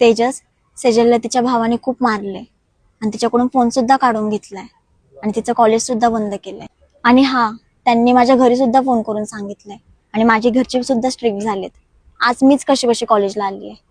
तेजस, सेजलला तिच्या भावाने खूप मारले आणि तिच्याकडून फोन सुद्धा काढून घेतलाय आणि तिचं कॉलेज सुद्धा बंद केलंय. आणि हा, त्यांनी माझ्या घरी सुद्धा फोन करून सांगितलंय आणि माझे घरचे सुद्धा स्ट्रिक्ट झालेत. आज मीच कशी कशी कॉलेजला आली आहे.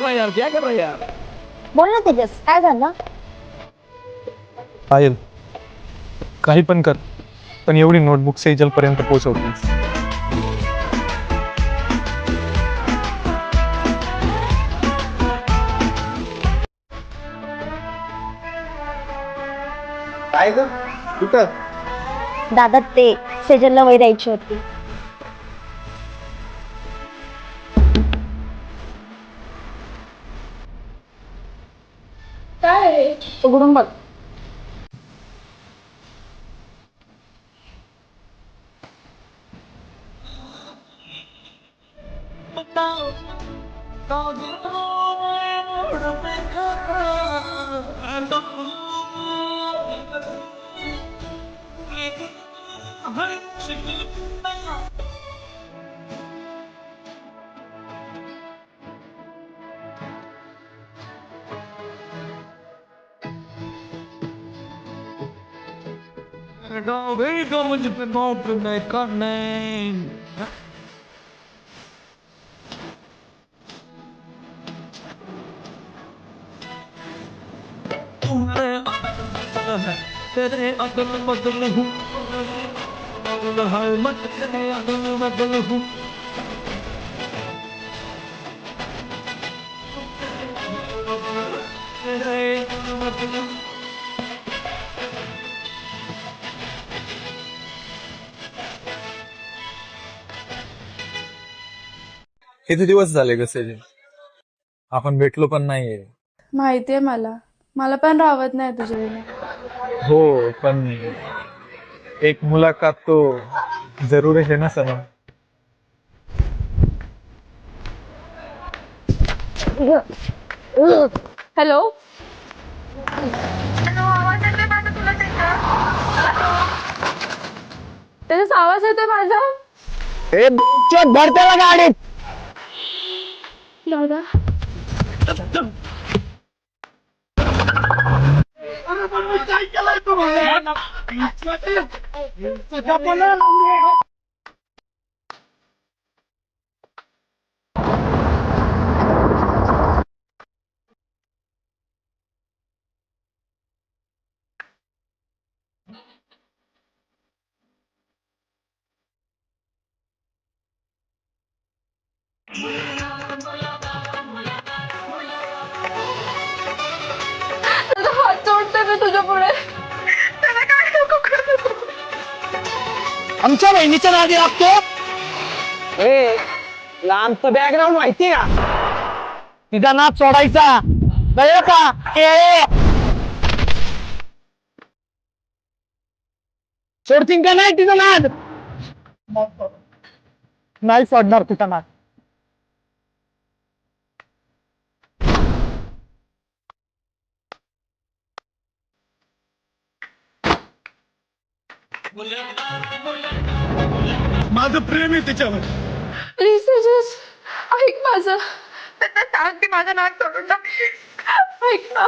यार क्या कर रहा है यार. बोल ना तेजस, काय झालं? पायल, काही पण कर, पण एवढी नोटबुक सेजल पर्यंत पोहोचवते. काय ग कुठं. दादा, ते सेजलला वही द्यायची होती. काय उघडून बघ. किती दिवस झाले ग सेजल, आपण भेटलो पण नाहीये. माहितीये मला. मला पण राहत नाही तुझ्या विना. हो, पण एक मुलाकात तो जरूर है ना सनम. हॅलो. त्याचा आवाज येतोय माझा. भर त्याला गाडीत. दादा. काय केलंय तू. त्याचा हात जोडतोय मी तुझ्या पुढे. त्याला काय नको करू. आमच्या बहिणीच्या नादी लागतो. ए, लांबचं बॅकग्राऊंड माहितीये का. तिचा नाद सोडायचा कळलं का. सोडतीन का नाही तिचा नाद. नाही सोडणार तिचा नाद. माझं प्रेम आहे तिच्यावर. प्लीज तेजस, ऐक माझं. त्यांना सांग की माझं नाक सोडून टाक. ऐक ना.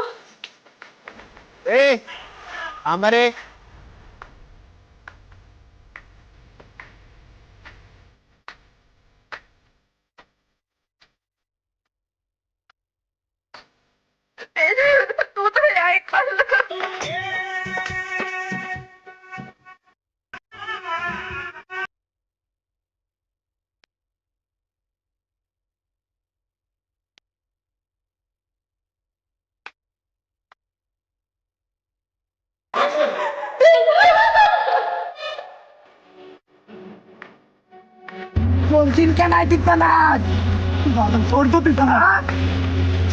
ए आंबारे, तू तरी ऐक माझं. बोलशील का नाही तिथं नाच? दादा सोडतो तिथं नाच,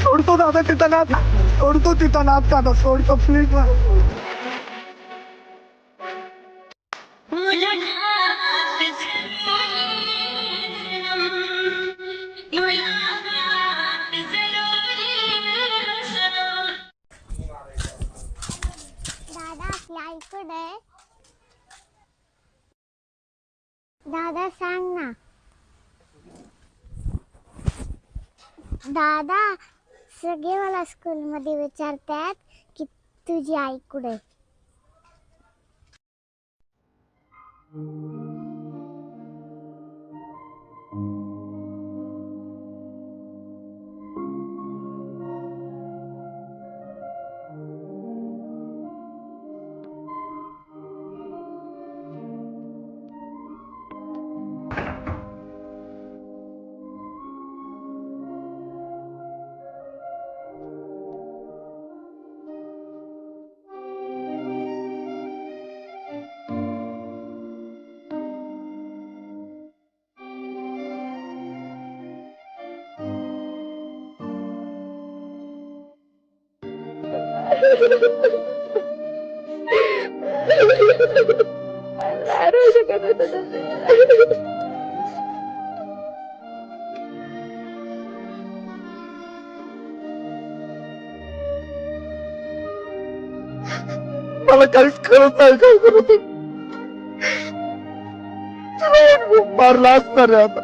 सोडतो दादा तिथं नाच, सोडतो तिथं नाच दादा, सोडतो प्लीज. दादा आपल्या आईकडे. दादा सांग ना. दादा सगळे मला स्कूलमध्ये विचारतात की तुझी आई कुठे. मला काहीच कळत नाही, काय करू ते. मारला असणार आहे आता.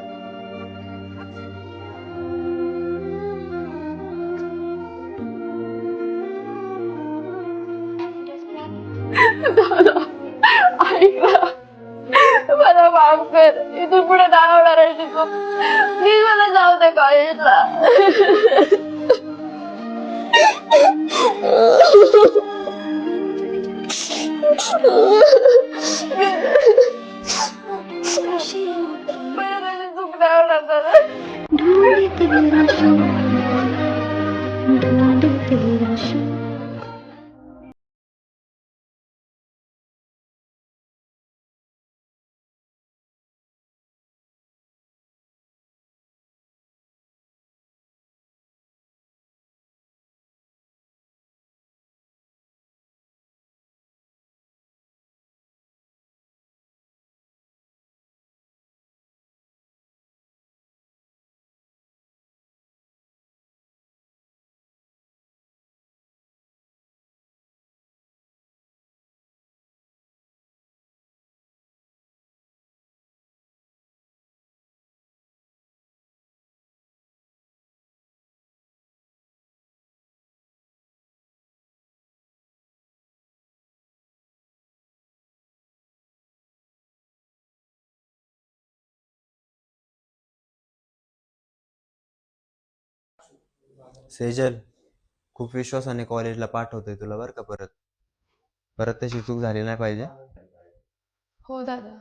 दादा ऐक ना. मला माफ कर. इथून पुढे नाही होणार आहे शिकू. प्लीज मला जाऊ दे कॉलेजला. मला चूक नाही होणार दादा. सेजल, खूप विश्वासाने कॉलेजला पाठवतोय तुला बरं का. परत परत तशी चूक झाली नाही पाहिजे. हो दादा.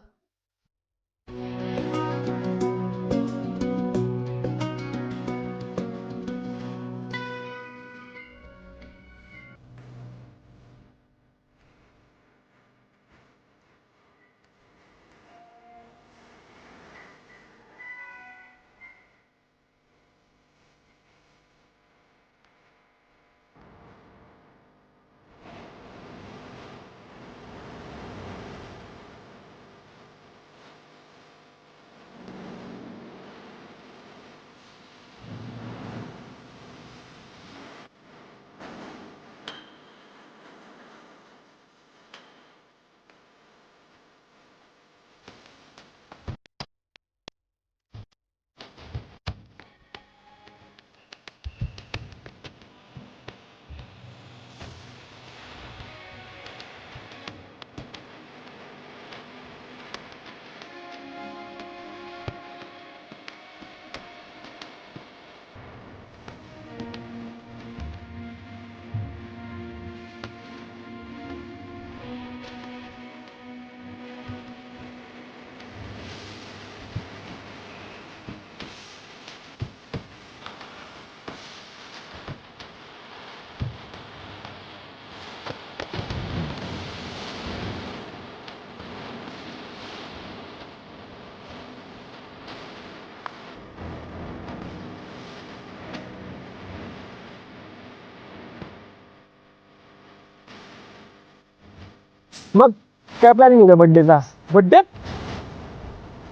मग काय प्लॅनिंग उद्या बर्थडेचा? बर्थडे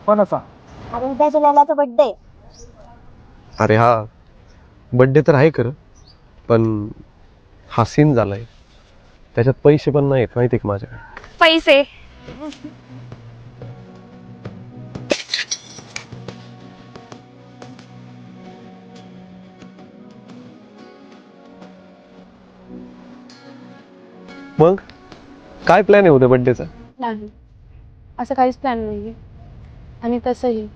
कोणाचा? अरे उद्या जुलैलाचा बर्थडे. अरे हा बड्डे तर आहे खरं, पण हा सीन झालाय, त्याच्यात पैसे पण नाहीत माहिती का माझ्याकडे. पैसे मग काय प्लॅन आहे उद्या बड्डेचा? नाही, असं काहीच प्लॅन नाही. आणि तसंही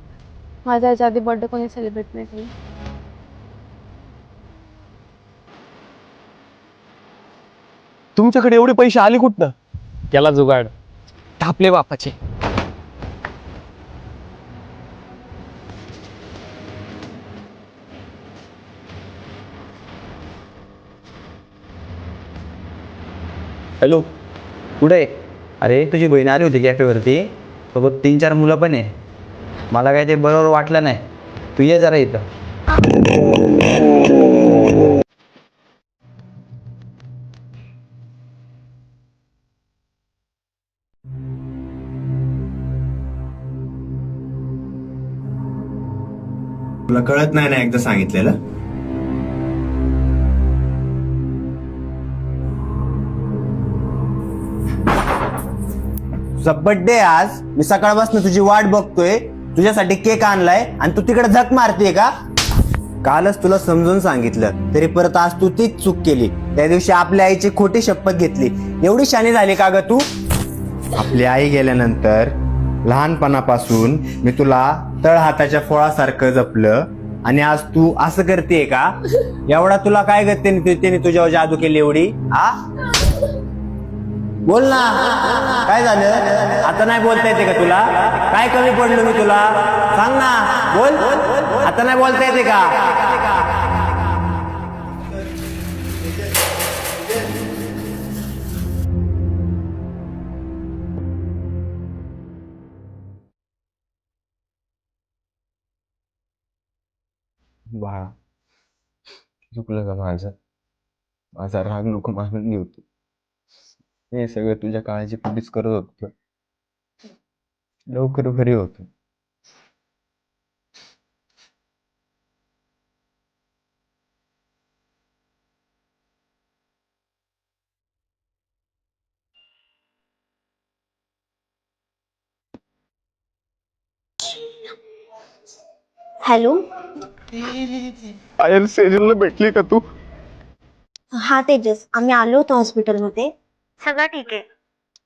माझ्या याच्या आधी बर्थडे कोणी सेलिब्रेट नाही केलं. तुमच्याकडे एवढे पैसे आले कुठनं? त्याला जुगाड टापले बापाचे. हॅलो, कुठे आहे? अरे तुझी बहीण आली होती कॅफेवरती, सोबत 3-4 मुलं पण आहे. मला काय ते बरोबर वाटलं नाही. तू ये जरा इथं. तुला कळत नाही ना एकदा सांगितलेलं? तुझा बर्थडे आज, मी सकाळपासून तुझी वाट बघतोय, तुझ्यासाठी केक आणलाय आणि तू तिकडे झक मारतेय का? कालच तुला समजून सांगितलं तरी परत आज तू तीच चूक केली. त्या दिवशी आपल्या आईची खोटी शपथ घेतली. एवढी शानी झाली का ग तू? आपली आई गेल्यानंतर लहानपणापासून मी तुला तळहाताच्या फळासारखं जपलं आणि आज तू असं करतेय का? एवढा तुला काय ग त्याने तुझ्यावर जादू केली एवढी? आ बोल ना, काय झालं? आता नाही बोलता येते का तुला? काय कमी पडलो मी तुला? सांग ना, बोल. आता नाही बोलता येते का? बाळा, चुकलं का माझं? माझा राग नको मानून घेतो. हे सगळं तुझ्या काळजी पोटीच करत होतो. लवकर घरी होतो. हॅलो. पायल, सेजलला भेटली का तू? हा तेजस, आम्ही आलो होतो हॉस्पिटलमध्ये. सगळं ठीक आहे.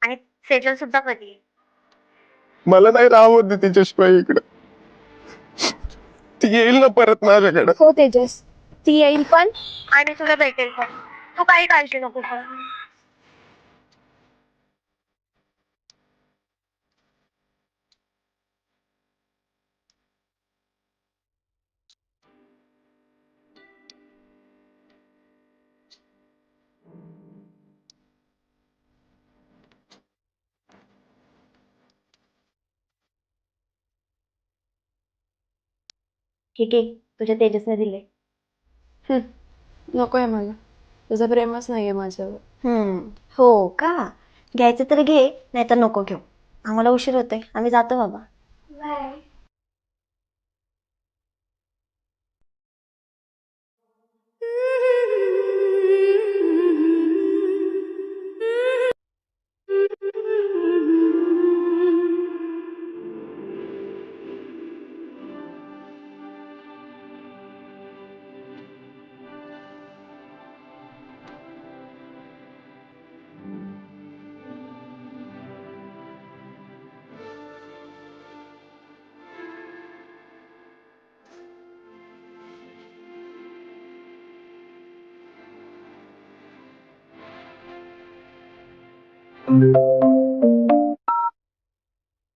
आणि सेजल सुद्धा बरी आहे. मला नाही राहत दे तिच्याशिवाय इकडं. ती येईल ना परत माझ्याकडं? हो तेजस, ती येईल पण. आणि तुला भेटेल पण. तू काही काळजी नको करू. ठीक आहे, तुझ्या तेजसने दिले. नको आहे मला, तुझं प्रेमच नाहीये माझ्यावर. हो का? घ्यायचं तर घे, नाही तर नको घेऊ. आम्हाला उशीर होतोय, आम्ही जातो बाबा.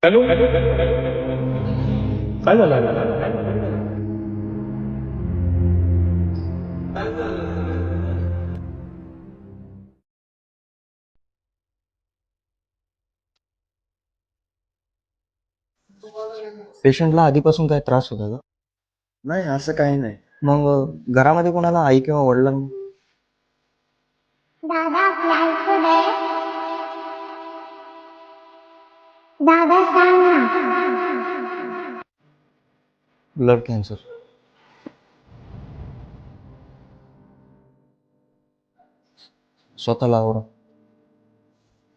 हॅलो, काय झालं? पेशंटला आधीपासून काय त्रास होता का? नाही, असं काही नाही. मग घरामध्ये कोणाला आई किंवा वडिलांना? दादा आपली आई कुठे आहे? Blood cancer. स्वतःला आवरा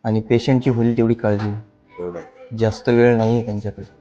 आणि पेशंटची होईल तेवढी काळजी घ्या. जास्त वेळ नाही आहे त्यांच्याकडे.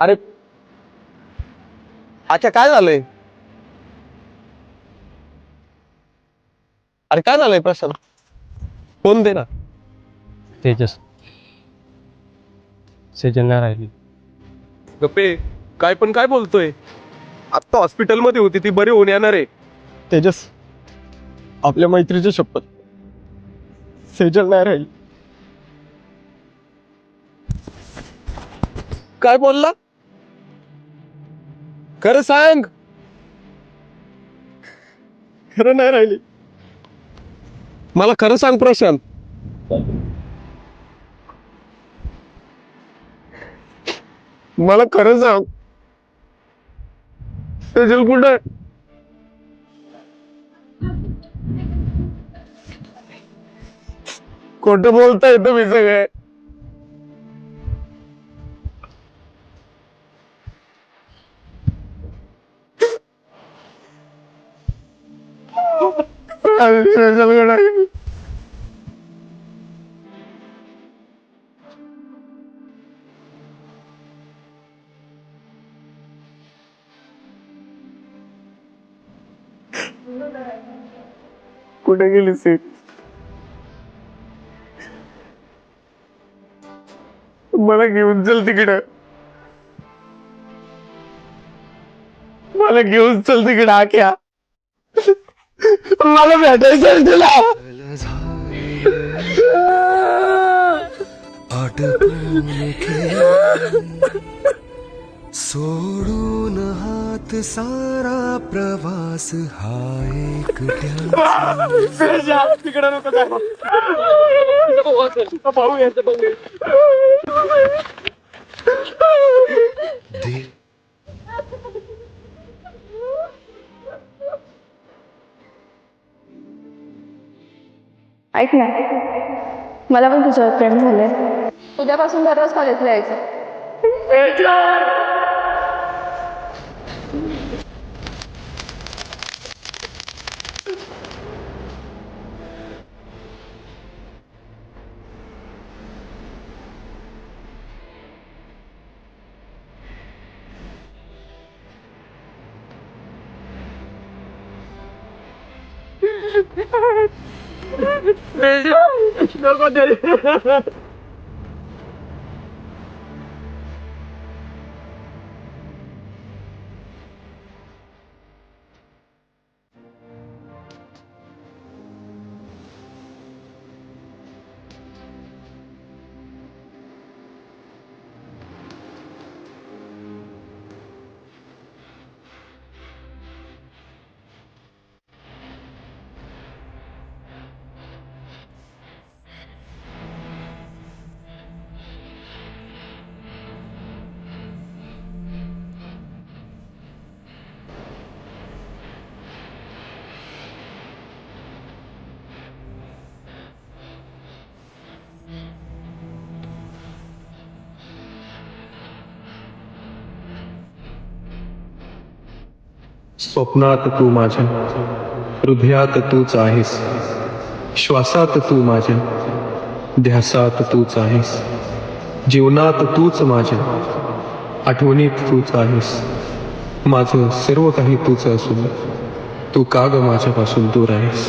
अरे अच्छा काय झालंय? अरे काय झालंय प्रशांत? फोन दे ना. तेजस सेजल नाही राहिली. गप्पे काय पण काय बोलतोय? आता हॉस्पिटलमध्ये होती ती, बरी होऊन येणार आहे. तेजस आपल्या मैत्रीची शपथ, सेजल नाही राहील. काय बोलला? खरं सांग. खरं नाही राहिली. मला खरं सांग प्रशांत. मला खरं सांग, सेजल कुठे आहे? खोटं बोलताय तुम्ही सगळे. कुठे गेली सीट? मला घेऊन चल तिकडं. मला घेऊन चल तिकडं आख्या. मला भेटायचं तुला. सोडून हात सारा प्रवास हा एकट्या. तिकडं नको जाऊ. भाऊ यायचं बघ. ऐक ना, मला पण तुझ्यावर प्रेम झालंय. उद्यापासून दररोज कॉलेजला यायचं. स्वप्नात तू माझ्या, हृदयात तूच आहेस, श्वासात तू माझ्या, ध्यासात तूच आहेस, जीवनात तूच माझ्या, आठवणीत तूच आहेस. माझं सर्व काही तूच असून तू का ग माझ्यापासून दूर आहेस?